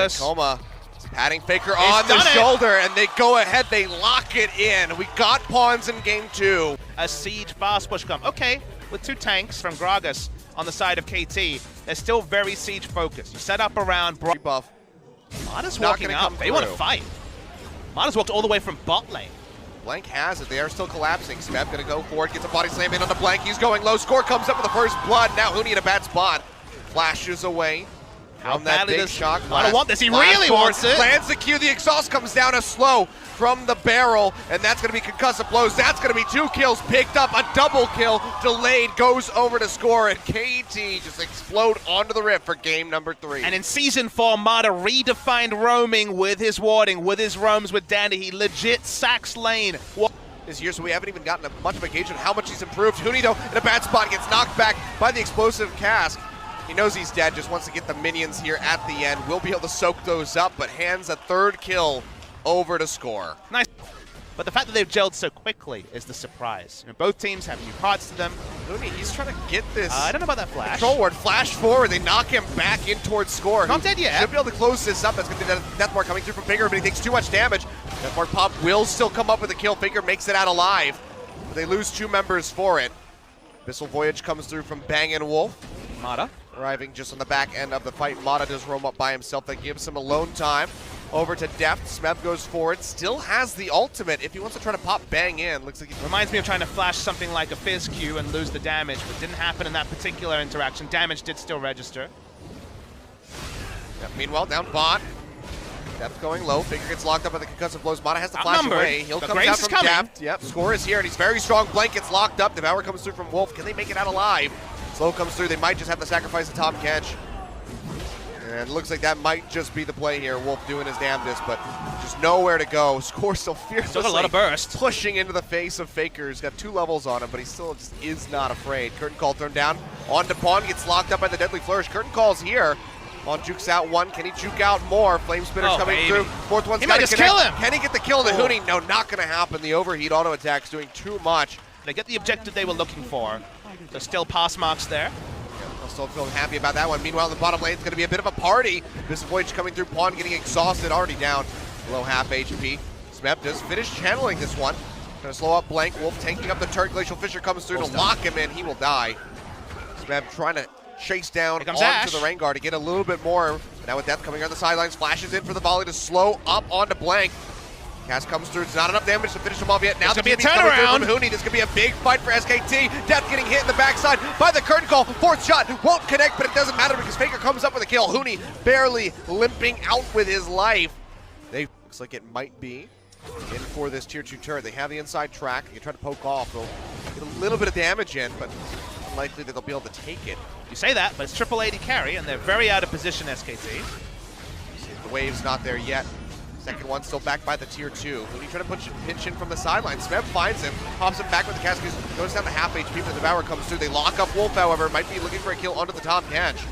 Coma patting Faker on the shoulder, and they go ahead, they lock it in. We got pawns in game 2. A siege fast push come. Okay, with 2 tanks from Gragas on the side of KT, they're still very siege focused. You set up around buff. Mada's walking up. They want to fight. Mada's walked all the way from bot lane. Blank has it. They are still collapsing. Smeb gonna go for it. Gets a body slam in on the Blank. He's going low. Score comes up with the first blood. Now Huni in a bad spot. Flashes away from that big shot. Mada want this. He really wants it. Lands the Q. The exhaust comes down a slow from the barrel, and that's gonna be concussive blows. That's gonna be 2 kills. Picked up a double kill. Delayed. Goes over to score, and KT just explode onto the rift for game number 3. And in Season 4, Mada redefined roaming with his warding, with his roams with Dandy. He legit sacks lane. This year, so we haven't even gotten much of a gauge on how much he's improved. Huni, though, in a bad spot, gets knocked back by the explosive cask. He knows he's dead, just wants to get the minions here at the end. Will be able to soak those up, but hands a 3rd kill over to score. Nice. But the fact that they've gelled so quickly is the surprise. You know, both teams have new parts to them. Huni, he's trying to get this. I don't know about that flash. Control ward, flash forward. They knock him back in towards score. Not dead yet. Should be able to close this up. That's going to be Deathmark coming through from Faker, but he takes too much damage. Deathmark pop will still come up with a kill. Faker makes it out alive. But they lose 2 members for it. Abyssal Voyage comes through from Bang & Wolf. Mada arriving just on the back end of the fight. Mada does roam up by himself. That gives him alone time. Over to Deft. Smeb goes forward. Still has the ultimate if he wants to try to pop Bang in. Looks like he reminds me of trying to flash something like a Fizz Q and lose the damage, but didn't happen in that particular interaction. Damage did still register. Yep, meanwhile, down bot. Deft going low. Faker gets locked up by the concussive blows. Mada has to flash away. He'll come down from Deft. Yep, score is here, and he's very strong. Blank gets locked up. Devour comes through from Wolf. Can they make it out alive? Slow comes through. They might just have to sacrifice the top catch. And it looks like that might just be the play here. Wolf doing his damnedest, but just nowhere to go. Score still fiercely. Still got a lot of burst. Pushing into the face of Faker. He's got 2 levels on him, but he still just is not afraid. Curtain Call turned down. On to Pawn, gets locked up by the Deadly Flourish. Curtain Call's here. Pawn jukes out 1. Can he juke out more? Flame Spitter's coming through. 4th one's got to connect. Kill him. Can he get the kill into Huni? No, not going to happen. The overheat auto attack's doing too much. They get the objective they were looking for. There's still pass marks there. Still feeling happy about that one. Meanwhile, in the bottom lane, it's going to be a bit of a party. This Voyage coming through. Pawn getting exhausted, already down below half HP. Smeb does finish channeling this one. Going to slow up Blank. Wolf tanking up the turret. Glacial Fissure comes through to lock him in. He will die. Smeb trying to chase down onto the rain guard to get a little bit more. But now with Death coming on the sidelines, flashes in for the volley to slow up onto Blank. Cast comes through. It's not enough damage to finish him off yet. Now the TP's coming through from Huni. This could be a big fight for SKT. Death getting hit in the backside by the Curtain Call. 4th shot won't connect, but it doesn't matter because Faker comes up with a kill. Huni barely limping out with his life. Looks like it might be in for this tier 2 turret. They have the inside track. They can try to poke off. They'll get a little bit of damage in, but unlikely that they'll be able to take it. You say that, but it's triple AD carry, and they're very out of position, SKT. The wave's not there yet. Second one still back by the tier 2. Huni trying to pinch in from the sideline. Smeb finds him, pops him back with the cast, goes down to half HP, but the Devour comes through. They lock up Wolf, however, might be looking for a kill onto the top catch.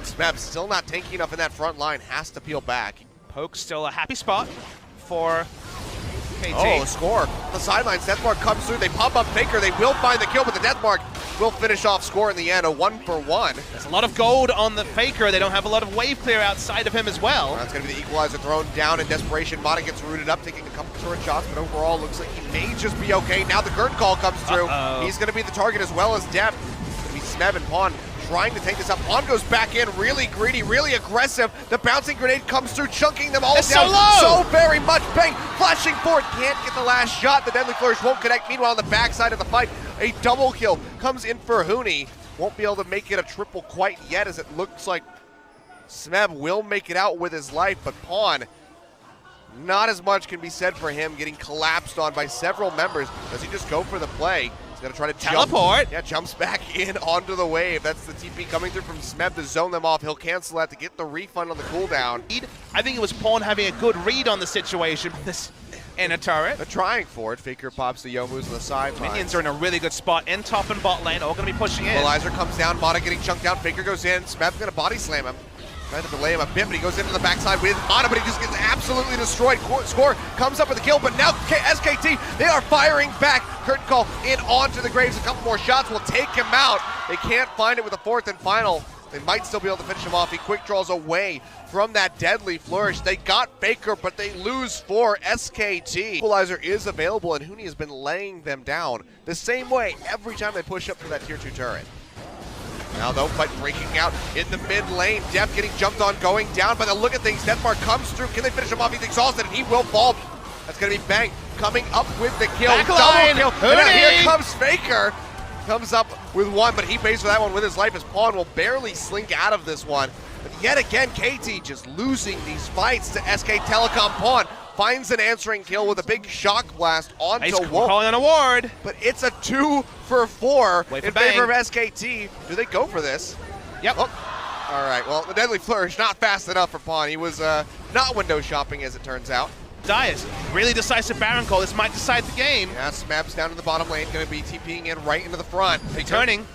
Smeb still not tanky enough in that front line, has to peel back. Poke still a happy spot for KT. Oh, score. On the sidelines, Deathmark comes through. They pop up Faker. They will find the kill, but the Deathmark will finish off score in the end, a 1-for-1. There's a lot of gold on the Faker. They don't have a lot of wave clear outside of him as well. That's going to be the equalizer thrown down in desperation. Mada gets rooted up, taking a couple turret shots, but overall looks like he may just be okay. Now the Curtain Call comes through. He's going to be the target as well as Deft. It's going to be Smeb and Pawn trying to take this up. Pawn goes back in, really greedy, really aggressive. The bouncing grenade comes through, chunking them all down so very much. Bang, flashing forward, can't get the last shot. The Deadly Flourish won't connect. Meanwhile, on the backside of the fight, a double kill comes in for Huni. Won't be able to make it a triple quite yet, as it looks like Smeb will make it out with his life, but Pawn, not as much can be said for him, getting collapsed on by several members. Does he just go for the play? He's going to try to teleport. Yeah, jumps back in onto the wave. That's the TP coming through from Smeb to zone them off. He'll cancel that to get the refund on the cooldown. I think it was Pawn having a good read on the situation. This in a turret. They're trying for it. Faker pops the Youmu's on the side. Minions are in a really good spot in top and bot lane. All going to be pushing in. Equalizer comes down. Mada getting chunked out. Faker goes in. Smeb's going to body slam him. Trying to delay him a bit, but he goes into the backside with Mada, but he just gets absolutely destroyed. Score comes up with a kill, but now SKT, they are firing back. Curtain Call in onto the Graves. A couple more shots will take him out. They can't find it with a 4th and final. They might still be able to finish him off. He quick draws away from that deadly flourish. They got Faker, but they lose for SKT. Equalizer is available, and Huni has been laying them down the same way every time they push up to that tier 2 turret. Now though, fight breaking out in the mid lane. Def getting jumped on, going down. By the look of things, Deathmark comes through. Can they finish him off? He's exhausted, and he will fall. That's going to be Bang coming up with the kill. Backline, double kill. And now here comes Faker. Comes up with one, but he pays for that one with his life as Pawn will barely slink out of this one. But yet again, KT just losing these fights to SK Telecom. Pawn finds an answering kill with a big shock blast onto Wolf. Calling an award. But it's a 2 for 4 in favor of SKT. Do they go for this? Yep. Oh. All right, well, the deadly flourish, not fast enough for Pawn. He was not window shopping, as it turns out. Dias, really decisive Baron call. This might decide the game. Yeah, Smeb's down in the bottom lane, going to be TPing in right into the front. Turning.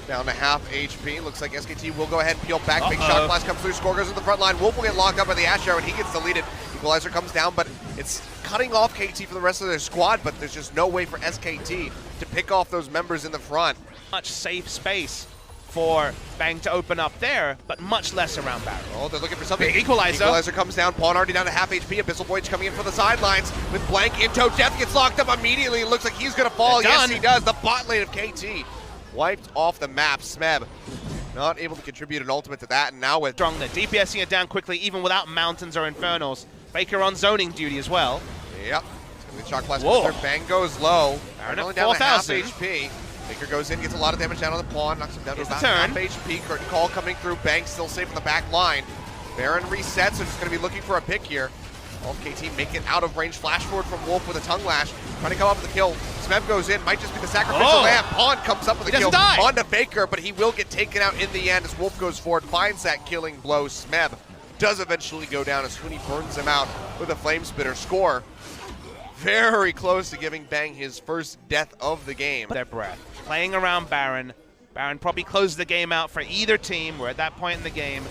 Down to half HP. Looks like SKT will go ahead and peel back. Big shock blast comes through. Score goes in the front line. Wolf will get locked up by the Ash Arrow, and he gets deleted. Equalizer comes down, but it's cutting off KT for the rest of their squad, but there's just no way for SKT to pick off those members in the front. Much safe space for Bang to open up there, but much less around Baron. Oh, they're looking for something. Big equalizer. Equalizer comes down. Pawn already down to half HP. Abyssal Voyage coming in for the sidelines with Blank in tow. Death gets locked up immediately. It looks like he's going to fall. Yes, he does. The bot lane of KT wiped off the map. Smeb not able to contribute an ultimate to that, and now with strong, they're DPSing it down quickly, even without mountains or infernals. Faker on zoning duty as well. Yep. It's going to be shock blast. Bang goes low. Baron only at down to half 4,000. HP. Faker goes in, gets a lot of damage down on the Pawn, knocks him down to about half HP. Curtain call coming through. Bang still safe in the back line. Baron resets, so just going to be looking for a pick here. All KT make it out of range. Flash forward from Wolf with a tongue lash. Trying to come up with the kill. Smeb goes in, might just be the sacrificial lamb. Pawn comes up with a kill onto Faker, but he will get taken out in the end as Wolf goes forward, finds that killing blow. Smeb does eventually go down as Huni burns him out with a flame spitter. Score very close to giving Bang his first death of the game. Their breath. Playing around Baron. Baron probably closed the game out for either team. We're at that point in the game.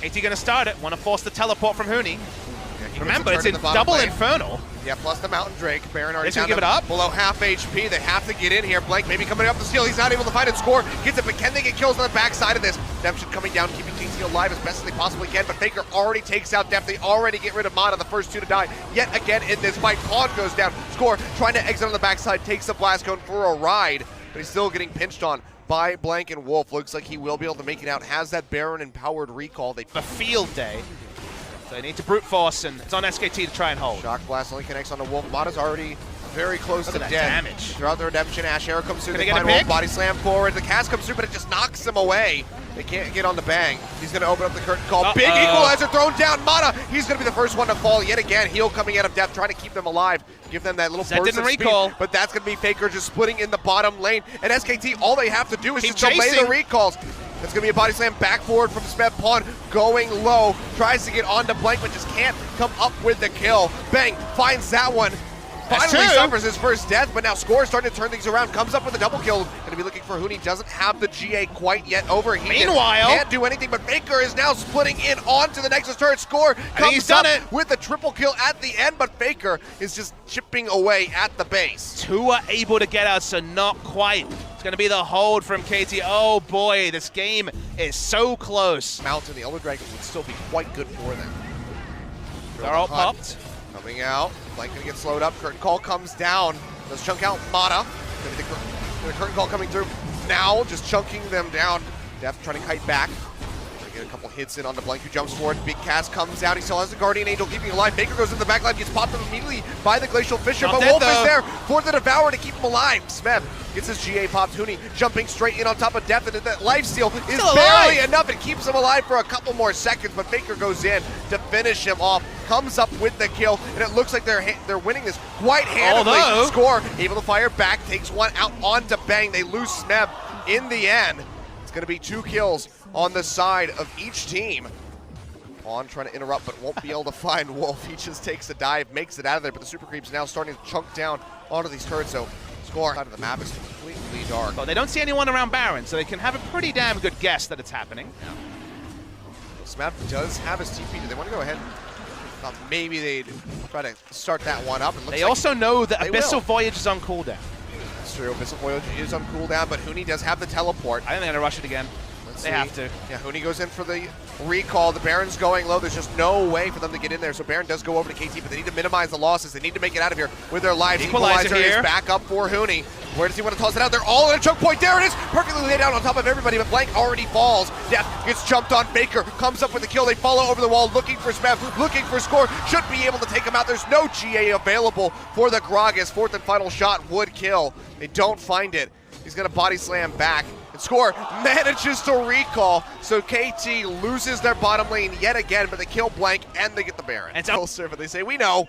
KT going to start it. Want to force the teleport from Huni. Yeah, remember, it's in double lane. Infernal. Yeah, plus the Mountain Drake. Baron already down give it up. Below half HP. They have to get in here. Blank maybe coming up the steal. He's not able to find it. Score gets it, but can they get kills on the backside of this? Redemption coming down, keeping KT alive as best as they possibly can, but Faker already takes out Def. They already get rid of Mata, the first two to die. Yet again in this fight, Pawn goes down. Score trying to exit on the backside, takes the blast cone for a ride, but he's still getting pinched on by Blank and Wolf. Looks like he will be able to make it out. Has that Baron empowered recall. They a field day. So they need to brute force, and it's on SKT to try and hold. Shock blast only connects on the Wolf. Mata's already very close to death. Damage. Throughout the redemption, Ash Arrow comes through. Can They find Wolf, body slam forward. The cast comes through, but it just knocks him away. They can't get on the Bang. He's going to open up the curtain call. Big equalizer thrown down. Mata, he's going to be the first one to fall yet again. Heal coming out of Depth, trying to keep them alive. Give them that little burst of speed. But that's going to be Faker just splitting in the bottom lane. And SKT, all they have to do is just delay the recalls. It's going to be a body slam back forward from Smeb. Pawn going low. Tries to get onto Blank, but just can't come up with the kill. Bang finds that one. Finally suffers his first death, but now Score's starting to turn things around. Comes up with a double kill. Going to be looking for Huni. Doesn't have the GA quite yet overheated. Meanwhile, can't do anything, but Faker is now splitting in onto the Nexus turret. Score comes up with the triple kill at the end, but Faker is just chipping away at the base. Two are able to get out, so not quite. It's going to be the hold from KT. Oh boy, this game is so close. Mountain, the Elder Dragon would still be quite good for them. They're all popped. Coming out. Blank gonna get slowed up. Curtain call comes down. Does chunk out Mata. The curtain call coming through now, just chunking them down. Def trying to kite back. Get a couple hits in on the Blank, who jumps forward. Big cast comes out. He still has the Guardian Angel keeping alive. Baker goes in the back line, gets popped up immediately by the Glacial Fissure, but Wolf is there for the Devourer to keep him alive. Smeb gets his GA popped. Huni jumping straight in on top of Death, and that lifesteal is barely enough. It keeps him alive for a couple more seconds, but Faker goes in to finish him off. Comes up with the kill, and it looks like they're winning this quite handily. Score able to fire back, takes one out onto Bang. They lose Smeb in the end. It's going to be 2 kills on the side of each team. Pawn trying to interrupt, but won't be able to find Wolf. He just takes a dive, makes it out of there, but the Super Creep's now starting to chunk down onto these turrets, so Score side of the map is completely dark. Well, they don't see anyone around Baron, so they can have a pretty damn good guess that it's happening. Smeb does have his TP. Do they want to go ahead? Thought maybe they'd try to start that one up. They also know that Abyssal Voyage is on cooldown. That's true. Abyssal Voyage is on cooldown, but Huni does have the teleport. I think they're going to rush it again. They have to. Yeah, Huni goes in for the recall. The Baron's going low. There's just no way for them to get in there. So Baron does go over to KT, but they need to minimize the losses. They need to make it out of here with their lives. Equalizer is here. back up for Huni. Where does he want to toss it out? They're all in a choke point. There it is. Perfectly laid out on top of everybody, but Blank already falls. Def gets jumped on. Baker comes up with the kill. They follow over the wall, looking for Smeb, looking for score. Should be able to take him out. There's no GA available for the Gragas. Fourth and final shot would kill. They don't find it. He's going to body slam back. And Score manages to recall, so KT loses their bottom lane yet again, but they kill Blank and they get the Baron. And Full serve, they say, we know.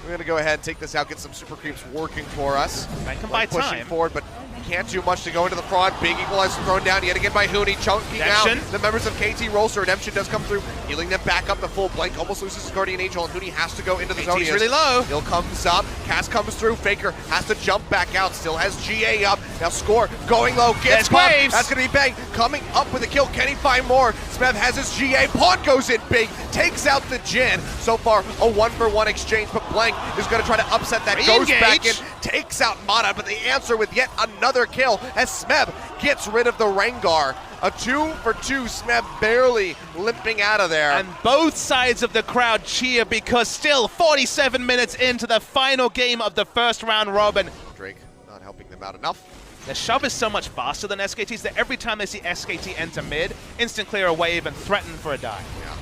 We're going to go ahead and take this out, get some super creeps working for us. Blank can buy pushing time. forward, but can't do much to go into the front. Big equalizer thrown down yet again by Huni, chunking Redemption. out the members of KT Rolls. Redemption does come through, healing them back up the full. Blank almost loses his Guardian Angel, and Huni has to go into the zone. He's really low. Heal comes up, Cass comes through, Faker has to jump back out, still has GA up. Now Score going low, gets popped. Waves. That's gonna be Bang, coming up with a kill. Can he find more? Smeb has his GA, Pawn goes in big, takes out the Jin. So far, a 1-for-1 exchange, but Blank is gonna try to upset that, goes back in, takes out Mata, but the answer with yet another kill as Smeb gets rid of the Rengar. A 2-for-2, Smeb barely limping out of there. And both sides of the crowd cheer because still 47 minutes into the final game of the first round robin. Drake not helping them out enough. The shove is so much faster than SKT's that every time they see SKT enter mid, instant clear a wave and threaten for a dive. Yeah.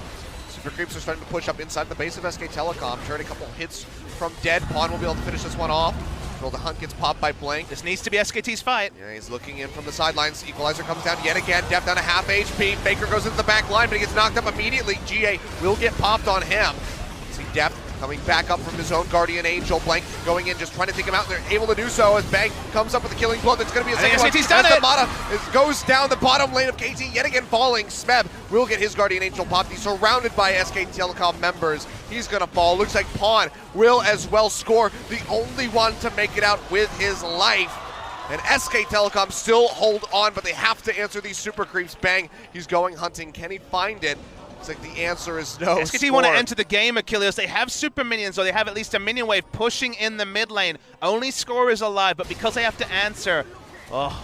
Super creeps are starting to push up inside the base of SK Telecom. Turn a couple hits from dead. Pawn will be able to finish this one off. The hunt gets popped by Blank. This needs to be SKT's fight. Yeah, he's looking in from the sidelines. Equalizer comes down yet again. Def down to half HP. Faker goes into the back line, but he gets knocked up immediately. GA will get popped on him. See Def coming back up from his own Guardian Angel. Blank going in, just trying to take him out. They're able to do so as Bang comes up with a killing blow. That's going to be a second one. SKT's done it. Mata goes down the bottom lane of KT, yet again falling. Smeb will get his Guardian Angel popped. He's surrounded by SK Telecom members. He's going to fall. Looks like Pawn will as well score. The only one to make it out with his life. And SK Telecom still hold on, but they have to answer these super creeps. Bang, he's going hunting. Can he find it? Looks like the answer is no. SKT want to enter the game, Achilles. They have super minions, or they have at least a minion wave pushing in the mid lane. Only Score is alive, but because they have to answer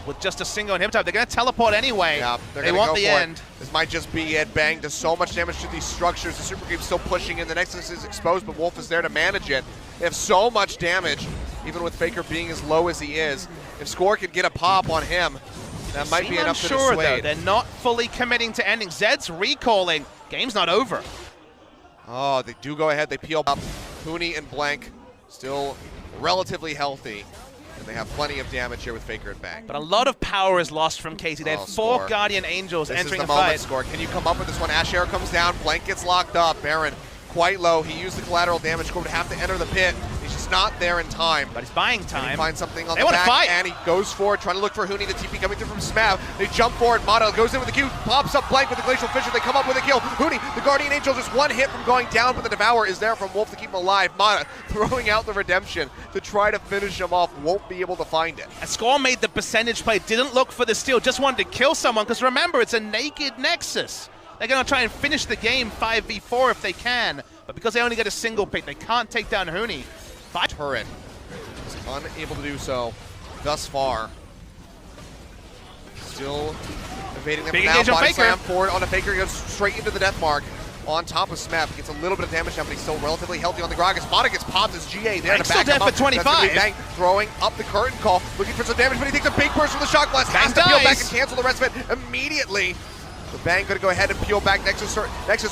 with just a single inhibitor, they're going to teleport anyway. Yeah, they want the end. This might just be it. Bang does so much damage to these structures. The super creep's still pushing in. The Nexus is exposed, but Wolf is there to manage it. They have so much damage, even with Faker being as low as he is. If Score can get a pop on him, that might be enough to dissuade. Though. They're not fully committing to ending. Zed's recalling. Game's not over. Oh, they do go ahead. They peel up. Huni and Blank still relatively healthy. And they have plenty of damage here with Faker and Bang. But a lot of power is lost from KT. They have four Guardian Angels entering the fight. Score. Can you come up with this one? Asher comes down. Blank gets locked up. Baron quite low. He used the collateral damage. Score would have to enter the pit. He's just not there in time. But he's buying time. Can he find something on the back, fight. And he goes for it, trying to look for Huni. The TP coming through from Smeb. They jump forward. Mata goes in with the Q, pops up Blank with the Glacial Fissure. They come up with a kill. Huni, the Guardian Angel, just one hit from going down, but the Devour is there from Wolf to keep him alive. Mata throwing out the Redemption to try to finish him off. Won't be able to find it. And Score made the percentage play. Didn't look for the steal. Just wanted to kill someone, because remember, it's a naked Nexus. They're going to try and finish the game 5v4 if they can. But because they only get a single pick, they can't take down Huni. Turret is unable to do so thus far. Still evading them. Big now. engage on Body Faker. slam forward on a Faker. He goes straight into the death mark on top of Smeb. Gets a little bit of damage now, but he's still relatively healthy on the Gragas. Mata gets popped as GA there to back him up. For 25. That's gonna be Bang throwing up the curtain call, looking for some damage, but he takes a big burst from the shock blast. Has to peel back and cancel the rest of it immediately. So Bang gonna go ahead and peel back. Nexus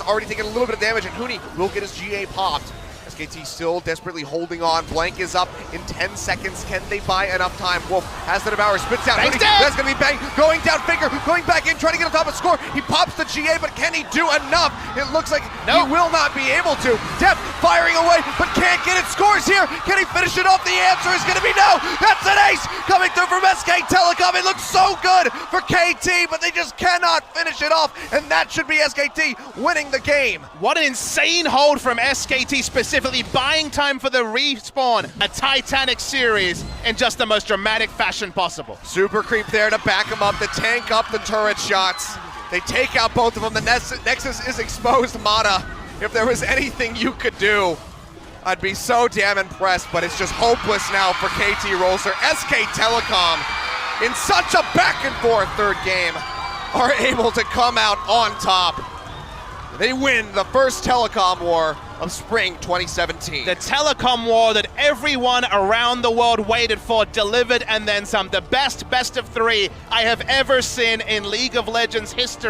already taking a little bit of damage, and Huni will get his GA popped. SKT still desperately holding on. Blank is up in 10 seconds. Can they buy enough time? Wolf has the Devour, spits out. That's going to be Bang going down. Faker going back in, trying to get on top of Score. He pops the GA, but can he do enough? It looks like he will not be able to. Def firing away, but can't get it. Scores here. Can he finish it off? The answer is going to be no. That's an ace coming through from SK Telecom. It looks so good for KT, but they just cannot finish it off, and that should be SKT winning the game. What an insane hold from SKT specifically. Buying time for the respawn, a Titanic series in just the most dramatic fashion possible. Super creep there to back him up, to tank up the turret shots. They take out both of them. The Nexus is exposed. Mata, if there was anything you could do, I'd be so damn impressed, but it's just hopeless now for KT Rolster. SK Telecom in such a back and forth third game. are able to come out on top. They win the first telecom war of spring 2017. The telecom war that everyone around the world waited for, delivered, and then some. The best of 3 I have ever seen in League of Legends history.